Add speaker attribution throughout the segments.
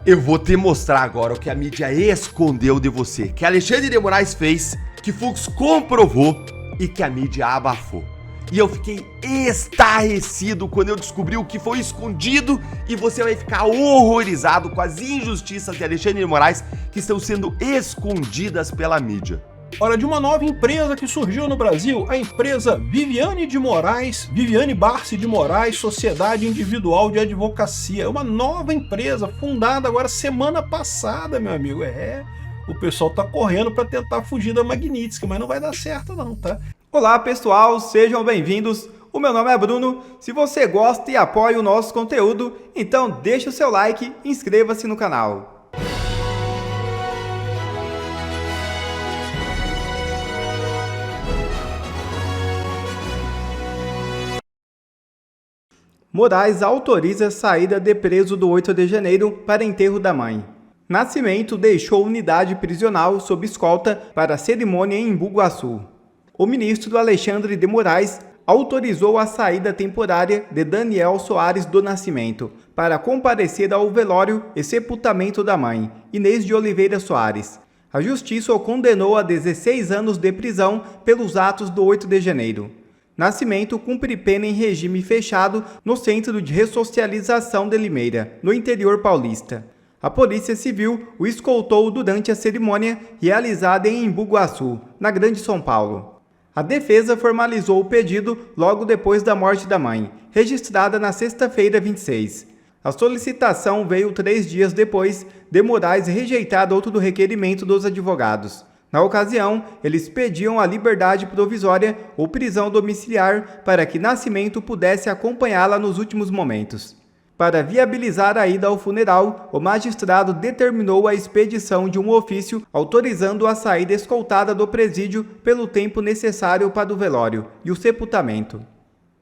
Speaker 1: Eu vou te mostrar agora o que a mídia escondeu de você, que Alexandre de Moraes fez, que Fux comprovou e que a mídia abafou. E eu fiquei estarrecido quando eu descobri o que foi escondido e você vai ficar horrorizado com as injustiças de Alexandre de Moraes que estão sendo escondidas pela mídia.
Speaker 2: Hora de uma nova empresa que surgiu no Brasil, a empresa Viviane Barsi de Moraes, Sociedade Individual de Advocacia. É uma nova empresa fundada agora semana passada, meu amigo. O pessoal tá correndo para tentar fugir da Magnitsky, mas não vai dar certo não, tá?
Speaker 3: Olá pessoal, sejam bem-vindos. O meu nome é Bruno. Se você gosta e apoia o nosso conteúdo, então deixa o seu like e inscreva-se no canal. Moraes autoriza a saída de preso do 8 de janeiro para enterro da mãe. Nascimento deixou unidade prisional sob escolta para a cerimônia em Embu-Guaçu. O ministro Alexandre de Moraes autorizou a saída temporária de Daniel Soares do Nascimento para comparecer ao velório e sepultamento da mãe, Inês de Oliveira Soares. A justiça o condenou a 16 anos de prisão pelos atos do 8 de janeiro. Nascimento cumpre pena em regime fechado no Centro de Ressocialização de Limeira, no interior paulista. A Polícia Civil o escoltou durante a cerimônia realizada em Embu-Guaçu, na Grande São Paulo. A defesa formalizou o pedido logo depois da morte da mãe, registrada na sexta-feira 26. A solicitação veio 3 dias depois de Moraes rejeitar outro requerimento dos advogados. Na ocasião, eles pediam a liberdade provisória ou prisão domiciliar para que Nascimento pudesse acompanhá-la nos últimos momentos. Para viabilizar a ida ao funeral, o magistrado determinou a expedição de um ofício autorizando a saída escoltada do presídio pelo tempo necessário para o velório e o sepultamento.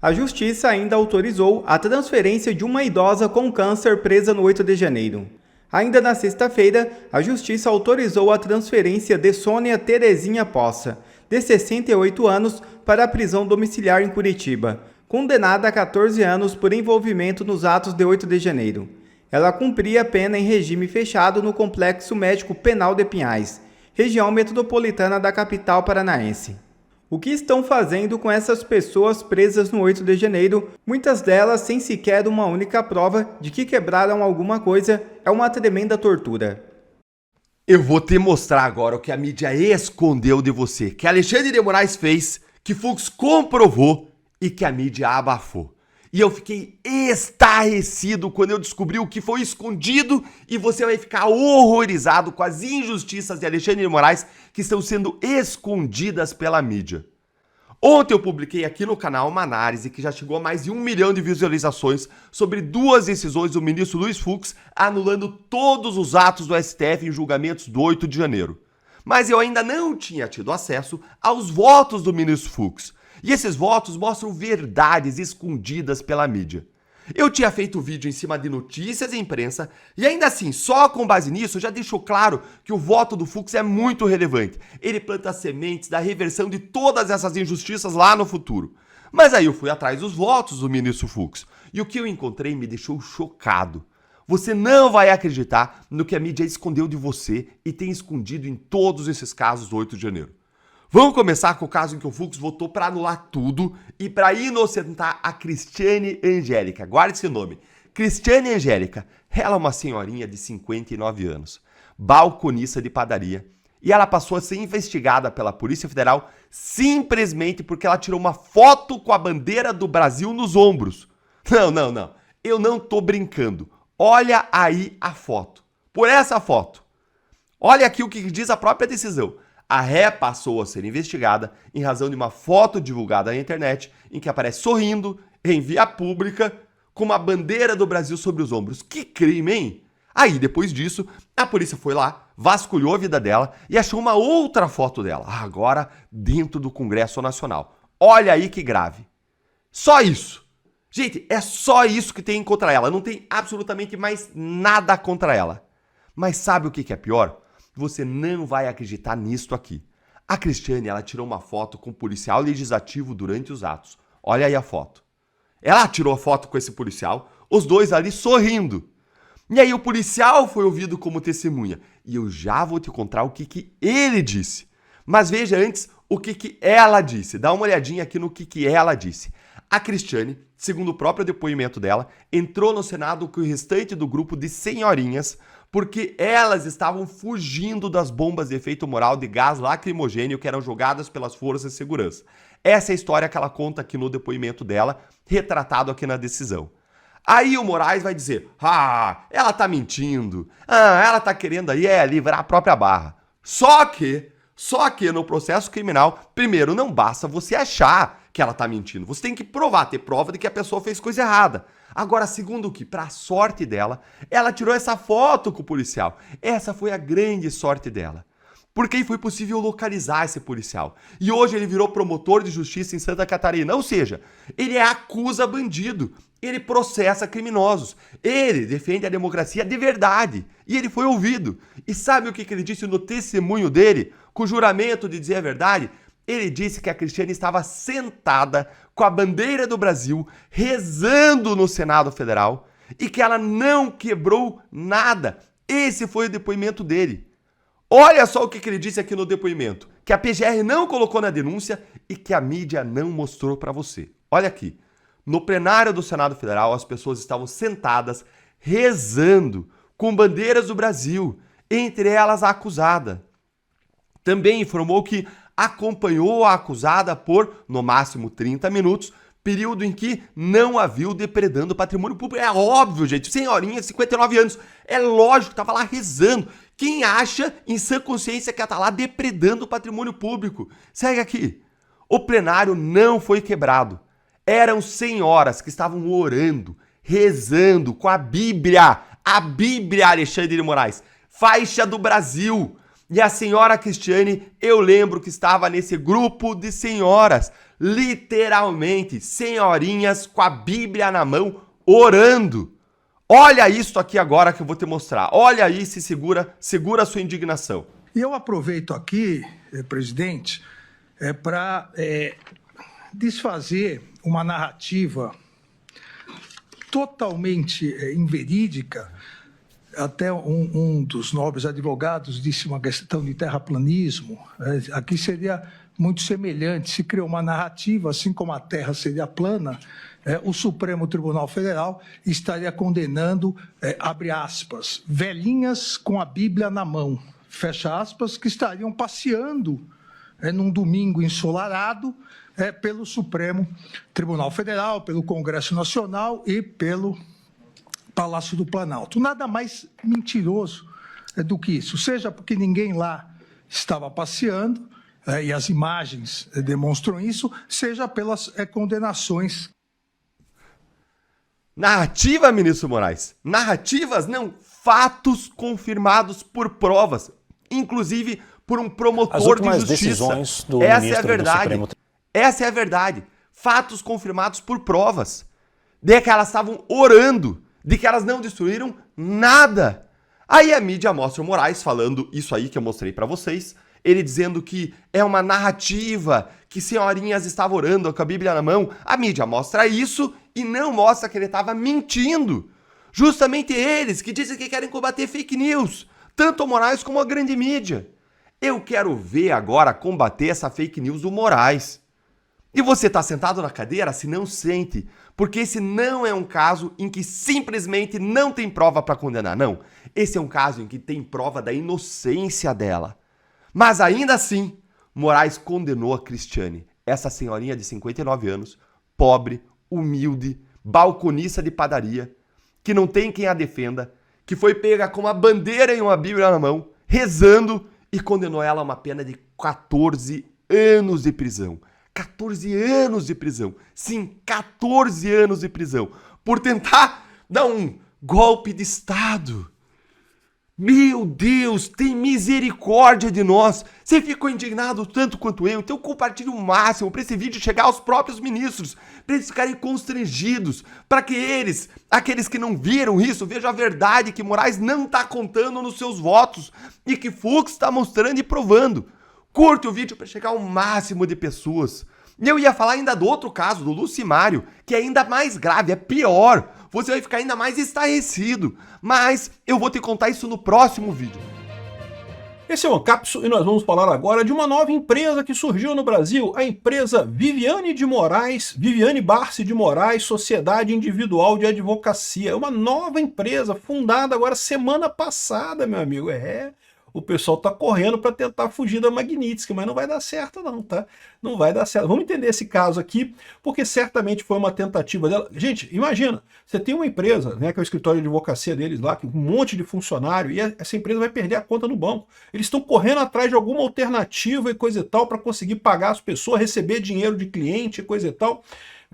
Speaker 3: A Justiça ainda autorizou a transferência de uma idosa com câncer presa no 8 de janeiro. Ainda na sexta-feira, a Justiça autorizou a transferência de Sônia Terezinha Poça, de 68 anos, para a prisão domiciliar em Curitiba, condenada a 14 anos por envolvimento nos atos de 8 de janeiro. Ela cumpria pena em regime fechado no Complexo Médico Penal de Pinhais, região metropolitana da capital paranaense. O que estão fazendo com essas pessoas presas no 8 de janeiro, muitas delas sem sequer uma única prova de que quebraram alguma coisa, é uma tremenda tortura.
Speaker 1: Eu vou te mostrar agora o que a mídia escondeu de você, que Alexandre de Moraes fez, que Fux comprovou e que a mídia abafou. E eu fiquei estarrecido quando eu descobri o que foi escondido e você vai ficar horrorizado com as injustiças de Alexandre de Moraes que estão sendo escondidas pela mídia. Ontem eu publiquei aqui no canal uma análise que já chegou a mais de 1 milhão de visualizações sobre 2 decisões do ministro Luiz Fux anulando todos os atos do STF em julgamentos do 8 de janeiro. Mas eu ainda não tinha tido acesso aos votos do ministro Fux. E esses votos mostram verdades escondidas pela mídia. Eu tinha feito vídeo em cima de notícias e imprensa, e ainda assim, só com base nisso, já deixou claro que o voto do Fux é muito relevante. Ele planta sementes da reversão de todas essas injustiças lá no futuro. Mas aí eu fui atrás dos votos do ministro Fux, e o que eu encontrei me deixou chocado. Você não vai acreditar no que a mídia escondeu de você e tem escondido em todos esses casos do 8 de janeiro. Vamos começar com o caso em que o Fux votou para anular tudo e para inocentar a Cristiane Angélica. Guarde esse nome. Cristiane Angélica. Ela é uma senhorinha de 59 anos, balconista de padaria. E ela passou a ser investigada pela Polícia Federal simplesmente porque ela tirou uma foto com a bandeira do Brasil nos ombros. Não. Eu não tô brincando. Olha aí a foto. Por essa foto. Olha aqui o que diz a própria decisão. A ré passou a ser investigada em razão de uma foto divulgada na internet em que aparece sorrindo em via pública com uma bandeira do Brasil sobre os ombros. Que crime, hein? Aí, depois disso, a polícia foi lá, vasculhou a vida dela e achou uma outra foto dela, agora dentro do Congresso Nacional. Olha aí que grave. Só isso. Gente, é só isso que tem contra ela. Não tem absolutamente mais nada contra ela. Mas sabe o que é pior? Você não vai acreditar nisto aqui. A Cristiane, ela tirou uma foto com o policial legislativo durante os atos. Olha aí a foto. Ela tirou a foto com esse policial, os dois ali sorrindo. E aí o policial foi ouvido como testemunha. E eu já vou te contar o que ele disse. Mas veja antes o que ela disse. Dá uma olhadinha aqui no que ela disse. A Cristiane, segundo o próprio depoimento dela, entrou no Senado com o restante do grupo de senhorinhas porque elas estavam fugindo das bombas de efeito moral de gás lacrimogêneo que eram jogadas pelas forças de segurança. Essa é a história que ela conta aqui no depoimento dela, retratado aqui na decisão. Aí o Moraes vai dizer, ela tá mentindo, ela tá querendo aí livrar a própria barra. Só que no processo criminal, primeiro, não basta você achar que ela tá mentindo. Você tem que provar, ter prova de que a pessoa fez coisa errada. Agora, segundo que, pra sorte dela, ela tirou essa foto com o policial. Essa foi a grande sorte dela. Porque aí foi possível localizar esse policial. E hoje ele virou promotor de justiça em Santa Catarina. Ou seja, ele acusa bandido. Ele processa criminosos. Ele defende a democracia de verdade. E ele foi ouvido. E sabe o que ele disse no testemunho dele? Com o juramento de dizer a verdade? Ele disse que a Cristiane estava sentada com a bandeira do Brasil, rezando no Senado Federal e que ela não quebrou nada. Esse foi o depoimento dele. Olha só o que ele disse aqui no depoimento, que a PGR não colocou na denúncia e que a mídia não mostrou para você. Olha aqui, no plenário do Senado Federal, as pessoas estavam sentadas, rezando, com bandeiras do Brasil, entre elas a acusada. Também informou que acompanhou a acusada por, no máximo, 30 minutos, período em que não a viu depredando patrimônio público. É óbvio, gente, senhorinha, 59 anos, é lógico que estava lá rezando. Quem acha, em sã consciência, que ela está lá depredando o patrimônio público? Segue aqui. O plenário não foi quebrado. Eram senhoras que estavam orando, rezando com a Bíblia, Alexandre de Moraes, faixa do Brasil. E a senhora Cristiane, eu lembro que estava nesse grupo de senhoras, literalmente, senhorinhas com a Bíblia na mão, orando. Olha isso aqui agora que eu vou te mostrar. Olha aí, se segura a sua indignação.
Speaker 4: E eu aproveito aqui, presidente, para desfazer uma narrativa totalmente inverídica. Até um dos nobres advogados disse uma questão de terraplanismo. Aqui seria muito semelhante. Se criou uma narrativa, assim como a Terra seria plana, o Supremo Tribunal Federal estaria condenando, abre aspas, velhinhas com a Bíblia na mão, fecha aspas, que estariam passeando num domingo ensolarado pelo Supremo Tribunal Federal, pelo Congresso Nacional e pelo Palácio do Planalto. Nada mais mentiroso do que isso, seja porque ninguém lá estava passeando, e as imagens demonstram isso, seja pelas condenações.
Speaker 1: Narrativa, ministro Moraes. Narrativas, não, fatos confirmados por provas, inclusive por um promotor de justiça. Essa é a verdade. Essa é a verdade. Fatos confirmados por provas. De que elas estavam orando, de que elas não destruíram nada. Aí a mídia mostra o Moraes falando isso aí que eu mostrei pra vocês, ele dizendo que é uma narrativa, que senhorinhas estavam orando com a Bíblia na mão. A mídia mostra isso e não mostra que ele estava mentindo. Justamente eles que dizem que querem combater fake news, tanto o Moraes como a grande mídia. Eu quero ver agora combater essa fake news do Moraes. E você está sentado na cadeira? Se não, sente. Porque esse não é um caso em que simplesmente não tem prova para condenar, não. Esse é um caso em que tem prova da inocência dela. Mas ainda assim, Moraes condenou a Cristiane, essa senhorinha de 59 anos, pobre, humilde, balconista de padaria, que não tem quem a defenda, que foi pega com uma bandeira e uma Bíblia na mão, rezando, e condenou ela a uma pena de 14 anos de prisão. 14 anos de prisão. Sim, 14 anos de prisão. Por tentar dar um golpe de Estado. Meu Deus, tem misericórdia de nós. Você ficou indignado tanto quanto eu, então compartilhe o máximo para esse vídeo chegar aos próprios ministros, para eles ficarem constrangidos, para que eles, aqueles que não viram isso, vejam a verdade que Moraes não está contando nos seus votos e que Fux está mostrando e provando. Curte o vídeo para chegar ao máximo de pessoas. E eu ia falar ainda do outro caso, do Lucimário, que é ainda mais grave, é pior. você vai ficar ainda mais estarrecido. Mas eu vou te contar isso no próximo vídeo.
Speaker 2: Esse é o Ancapsu e nós vamos falar agora de uma nova empresa que surgiu no Brasil, a empresa Viviane Barsi de Moraes, Sociedade Individual de Advocacia. É uma nova empresa fundada agora semana passada, meu amigo. O pessoal tá correndo para tentar fugir da Magnitsky, mas não vai dar certo não, tá? Não vai dar certo. Vamos entender esse caso aqui, porque certamente foi uma tentativa dela. Gente, imagina, você tem uma empresa, né, que é o escritório de advocacia deles lá, com um monte de funcionário, e essa empresa vai perder a conta no banco. Eles estão correndo atrás de alguma alternativa e coisa e tal para conseguir pagar as pessoas, receber dinheiro de cliente e coisa e tal.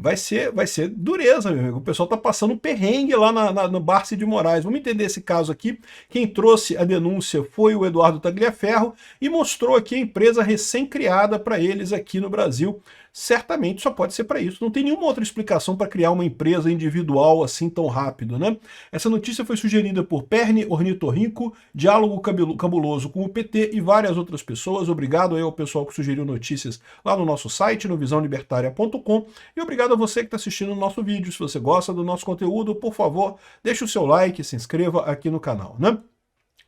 Speaker 2: Vai ser dureza, meu amigo. O pessoal tá passando um perrengue lá no Barsi de Moraes. Vamos entender esse caso aqui. Quem trouxe a denúncia foi o Eduardo Tagliaferro e mostrou aqui a empresa recém-criada para eles aqui no Brasil. Certamente só pode ser para isso. Não tem nenhuma outra explicação para criar uma empresa individual assim tão rápido, né? Essa notícia foi sugerida por Perni Ornitorrinco, Diálogo Cabuloso com o PT e várias outras pessoas. Obrigado aí ao pessoal que sugeriu notícias lá no nosso site, no visãolibertaria.com, e obrigado a você que está assistindo o nosso vídeo. Se você gosta do nosso conteúdo, por favor, deixe o seu like, se inscreva aqui no canal, né?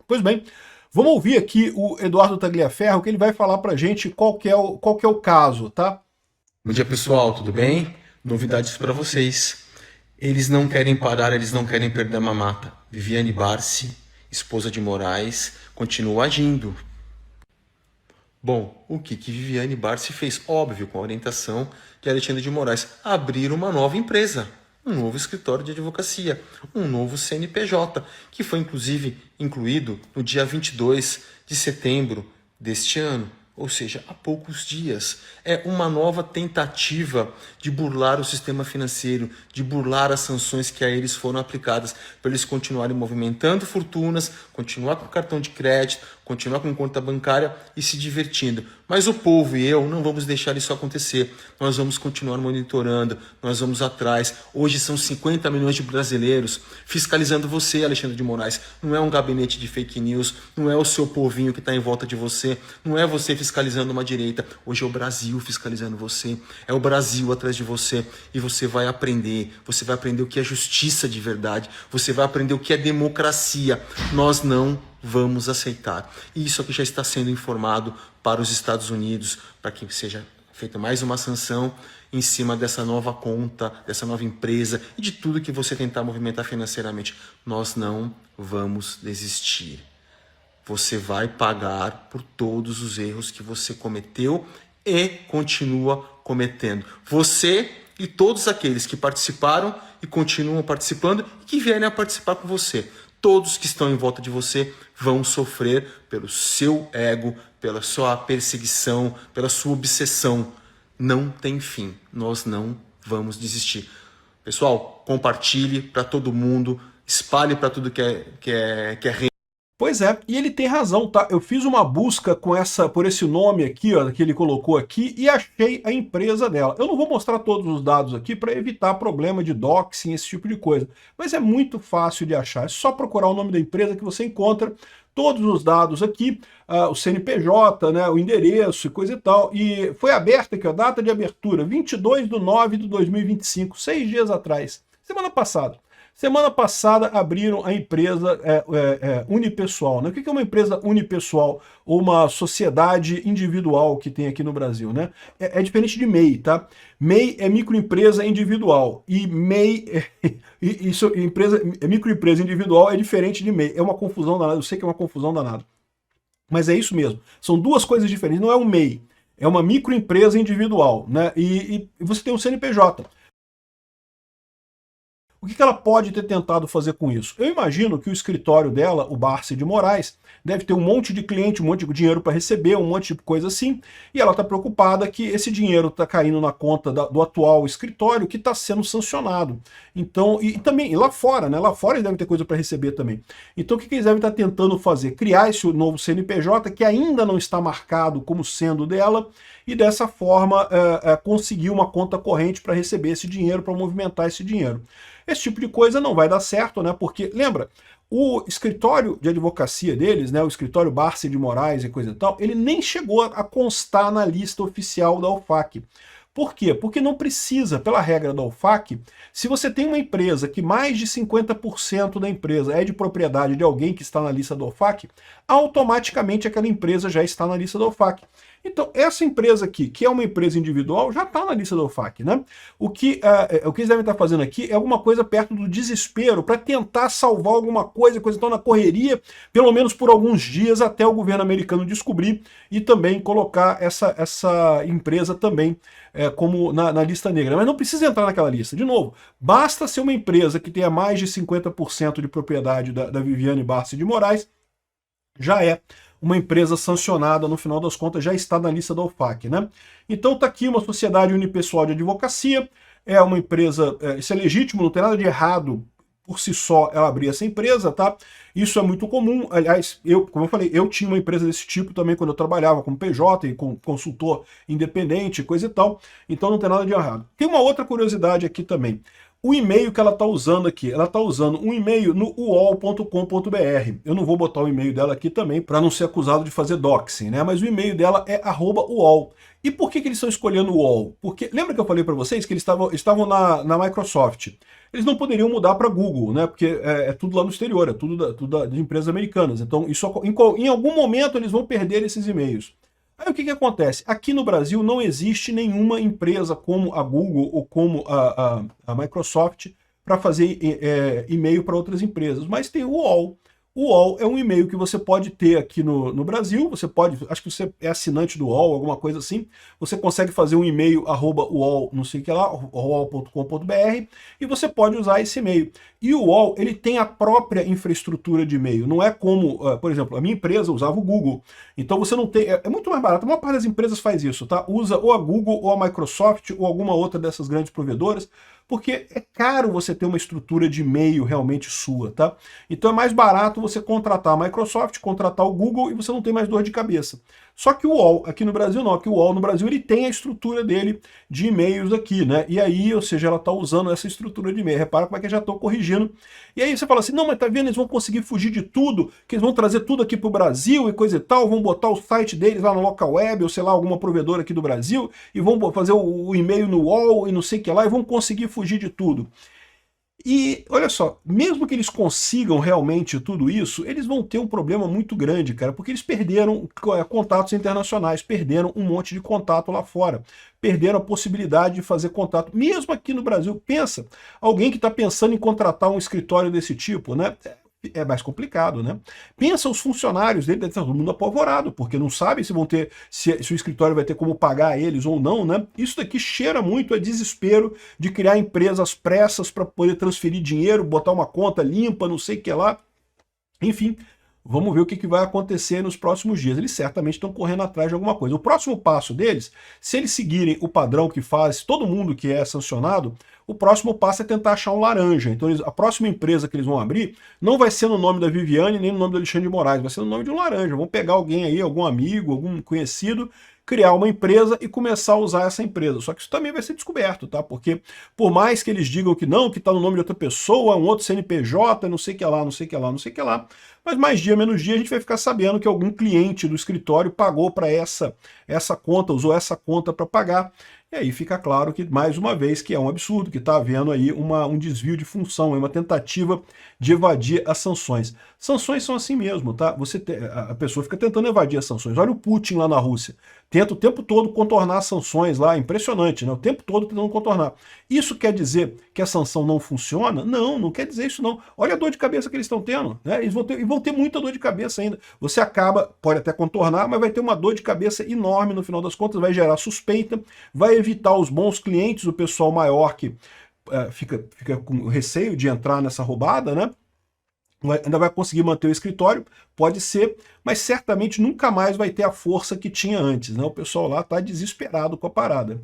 Speaker 2: Pois bem, vamos ouvir aqui o Eduardo Tagliaferro, que ele vai falar pra gente qual que é o caso, tá?
Speaker 5: Bom dia, pessoal, tudo bem? Novidades para vocês. Eles não querem parar, eles não querem perder a mamata. Viviane Barsi, esposa de Moraes, continua agindo. Bom, o que Viviane Barsi fez? Óbvio, com a orientação de Alexandre de Moraes, abrir uma nova empresa, um novo escritório de advocacia, um novo CNPJ, que foi inclusive incluído no dia 22 de setembro deste ano. Ou seja, há poucos dias. É uma nova tentativa de burlar o sistema financeiro, de burlar as sanções que a eles foram aplicadas, para eles continuarem movimentando fortunas, continuar com cartão de crédito, continuar com conta bancária e se divertindo. Mas o povo e eu não vamos deixar isso acontecer. Nós vamos continuar monitorando, nós vamos atrás. Hoje são 50 milhões de brasileiros fiscalizando você, Alexandre de Moraes. Não é um gabinete de fake news, não é o seu povinho que está em volta de você, não é você fiscalizando uma direita. Hoje é o Brasil fiscalizando você, é o Brasil atrás de você, e você vai aprender o que é justiça de verdade, você vai aprender o que é democracia. Nós não vamos aceitar. E isso aqui já está sendo informado para os Estados Unidos, para que seja feita mais uma sanção em cima dessa nova conta, dessa nova empresa e de tudo que você tentar movimentar financeiramente. Nós não vamos desistir. Você vai pagar por todos os erros que você cometeu e continua cometendo. Você e todos aqueles que participaram e continuam participando e que vierem a participar com você. Todos que estão em volta de você vão sofrer pelo seu ego, pela sua perseguição, pela sua obsessão. Não tem fim. Nós não vamos desistir. Pessoal, compartilhe para todo mundo, espalhe para tudo que é
Speaker 2: Pois é, e ele tem razão, tá? Eu fiz uma busca por esse nome aqui, ó, que ele colocou aqui, e achei a empresa dela. Eu não vou mostrar todos os dados aqui para evitar problema de doxing, esse tipo de coisa, mas é muito fácil de achar. É só procurar o nome da empresa que você encontra todos os dados aqui, o CNPJ, né, o endereço e coisa e tal. E foi aberta aqui, a data de abertura, 22/9/2025, 6 dias atrás, semana passada. Semana passada abriram a empresa unipessoal. Né? O que é uma empresa unipessoal ou uma sociedade individual que tem aqui no Brasil? Né? É diferente de MEI, tá? MEI é microempresa individual e MEI, microempresa individual é diferente de MEI. É uma confusão danada, eu sei que é uma confusão danada. Mas é isso mesmo. São duas coisas diferentes, não é um MEI. É uma microempresa individual, né? E você tem um CNPJ. O que ela pode ter tentado fazer com isso? Eu imagino que o escritório dela, o Barsi de Moraes, deve ter um monte de cliente, um monte de dinheiro para receber, um monte de coisa assim, e ela está preocupada que esse dinheiro está caindo na conta do atual escritório que está sendo sancionado. Então, e também lá fora, né? Lá fora eles devem ter coisa para receber também. Então o que eles devem estar tentando fazer? Criar esse novo CNPJ que ainda não está marcado como sendo dela, e dessa forma conseguir uma conta corrente para receber esse dinheiro, para movimentar esse dinheiro. Esse tipo de coisa não vai dar certo, né? Porque, lembra, o escritório de advocacia deles, né, o escritório Barsi de Moraes e coisa e tal, ele nem chegou a constar na lista oficial da OFAC. Por quê? Porque não precisa, pela regra da OFAC, se você tem uma empresa que mais de 50% da empresa é de propriedade de alguém que está na lista da OFAC, automaticamente aquela empresa já está na lista da OFAC. Então, essa empresa aqui, que é uma empresa individual, já está na lista da OFAC, né? O que eles devem estar fazendo aqui é alguma coisa perto do desespero para tentar salvar alguma coisa então na correria, pelo menos por alguns dias, até o governo americano descobrir e também colocar essa empresa também como na lista negra. Mas não precisa entrar naquela lista. De novo, basta ser uma empresa que tenha mais de 50% de propriedade da Viviane Barsi de Moraes, já é uma empresa sancionada, no final das contas, já está na lista da OFAC, né? Então tá aqui uma sociedade unipessoal de advocacia, é uma empresa, isso é legítimo, não tem nada de errado por si só ela abrir essa empresa, tá? Isso é muito comum, aliás, como eu falei, eu tinha uma empresa desse tipo também quando eu trabalhava como PJ e com consultor independente, coisa e tal, então não tem nada de errado. Tem uma outra curiosidade aqui também. O e-mail que ela está usando aqui, ela está usando um e-mail no uol.com.br. Eu não vou botar o e-mail dela aqui também para não ser acusado de fazer doxing, né? Mas o e-mail dela é @uol. E por que eles estão escolhendo o UOL? Porque lembra que eu falei para vocês que eles estavam na Microsoft? Eles não poderiam mudar para Google, né? Porque é tudo lá no exterior, é tudo de empresas americanas. Então, em algum momento eles vão perder esses e-mails. Aí o que acontece? Aqui no Brasil não existe nenhuma empresa como a Google ou como a Microsoft para fazer e-mail para outras empresas, mas tem o UOL. O UOL é um e-mail que você pode ter aqui no Brasil, você pode, acho que você é assinante do UOL, alguma coisa assim, você consegue fazer um e-mail @uol, não sei o que lá, uol.com.br, e você pode usar esse e-mail. E o UOL, ele tem a própria infraestrutura de e-mail, não é como, por exemplo, a minha empresa usava o Google, então você não tem, é muito mais barato, a maior parte das empresas faz isso, tá? Usa ou a Google, ou a Microsoft, ou alguma outra dessas grandes provedoras, porque é caro você ter uma estrutura de e-mail realmente sua, tá? Então é mais barato você contratar a Microsoft, contratar o Google e você não tem mais dor de cabeça. Só que o UOL, aqui no Brasil não, aqui o UOL no Brasil ele tem a estrutura dele de e-mails aqui, né? E aí, ou seja, ela está usando essa estrutura de e-mail. Repara como é que eu já estou corrigindo. E aí você fala assim, não, mas tá vendo, eles vão conseguir fugir de tudo, que eles vão trazer tudo aqui para o Brasil e coisa e tal, vão botar o site deles lá no local web, ou sei lá, alguma provedora aqui do Brasil, e vão fazer o e-mail no UOL e não sei o que lá, e vão conseguir fugir de tudo. E olha só, mesmo que eles consigam realmente tudo isso, eles vão ter um problema muito grande, cara, porque eles perderam contatos internacionais, perderam um monte de contato lá fora, perderam a possibilidade de fazer contato, mesmo aqui no Brasil. Pensa, alguém que está pensando em contratar um escritório desse tipo, né? É mais complicado, né? Pensa os funcionários dele, deve estar todo mundo apavorado, porque não sabe se vão ter, se o escritório vai ter como pagar eles ou não, né? Isso daqui cheira muito a desespero de criar empresas pressas para poder transferir dinheiro, botar uma conta limpa, não sei o que lá. Enfim, vamos ver o que vai acontecer nos próximos dias. Eles certamente estão correndo atrás de alguma coisa. O próximo passo deles, se eles seguirem o padrão que faz todo mundo que é sancionado, o próximo passo é tentar achar um laranja. Então a próxima empresa que eles vão abrir não vai ser no nome da Viviane nem no nome do Alexandre de Moraes, vai ser no nome de um laranja. Vão pegar alguém aí, algum amigo, algum conhecido, criar uma empresa e começar a usar essa empresa. Só que isso também vai ser descoberto, tá? Porque por mais que eles digam que não, que está no nome de outra pessoa, um outro CNPJ, não sei o que lá, não sei o que lá, não sei o que lá, mas mais dia, menos dia, a gente vai ficar sabendo que algum cliente do escritório pagou para essa conta, usou essa conta para pagar. E aí fica claro que, mais uma vez, que é um absurdo, que está havendo aí um desvio de função, uma tentativa de evadir as sanções. Sanções são assim mesmo, tá? A pessoa fica tentando evadir as sanções. Olha o Putin lá na Rússia. Tenta o tempo todo contornar as sanções lá, impressionante, né? O tempo todo tentando contornar. Isso quer dizer que a sanção não funciona? Não, não quer dizer isso não. Olha a dor de cabeça que eles estão tendo, né? Eles vão ter muita dor de cabeça ainda. Você pode até contornar, mas vai ter uma dor de cabeça enorme no final das contas, vai gerar suspeita, vai evitar os bons clientes, o pessoal maior que fica com receio de entrar nessa roubada, né? Ainda vai conseguir manter o escritório, pode ser, mas certamente nunca mais vai ter a força que tinha antes, né? O pessoal lá está desesperado com a parada.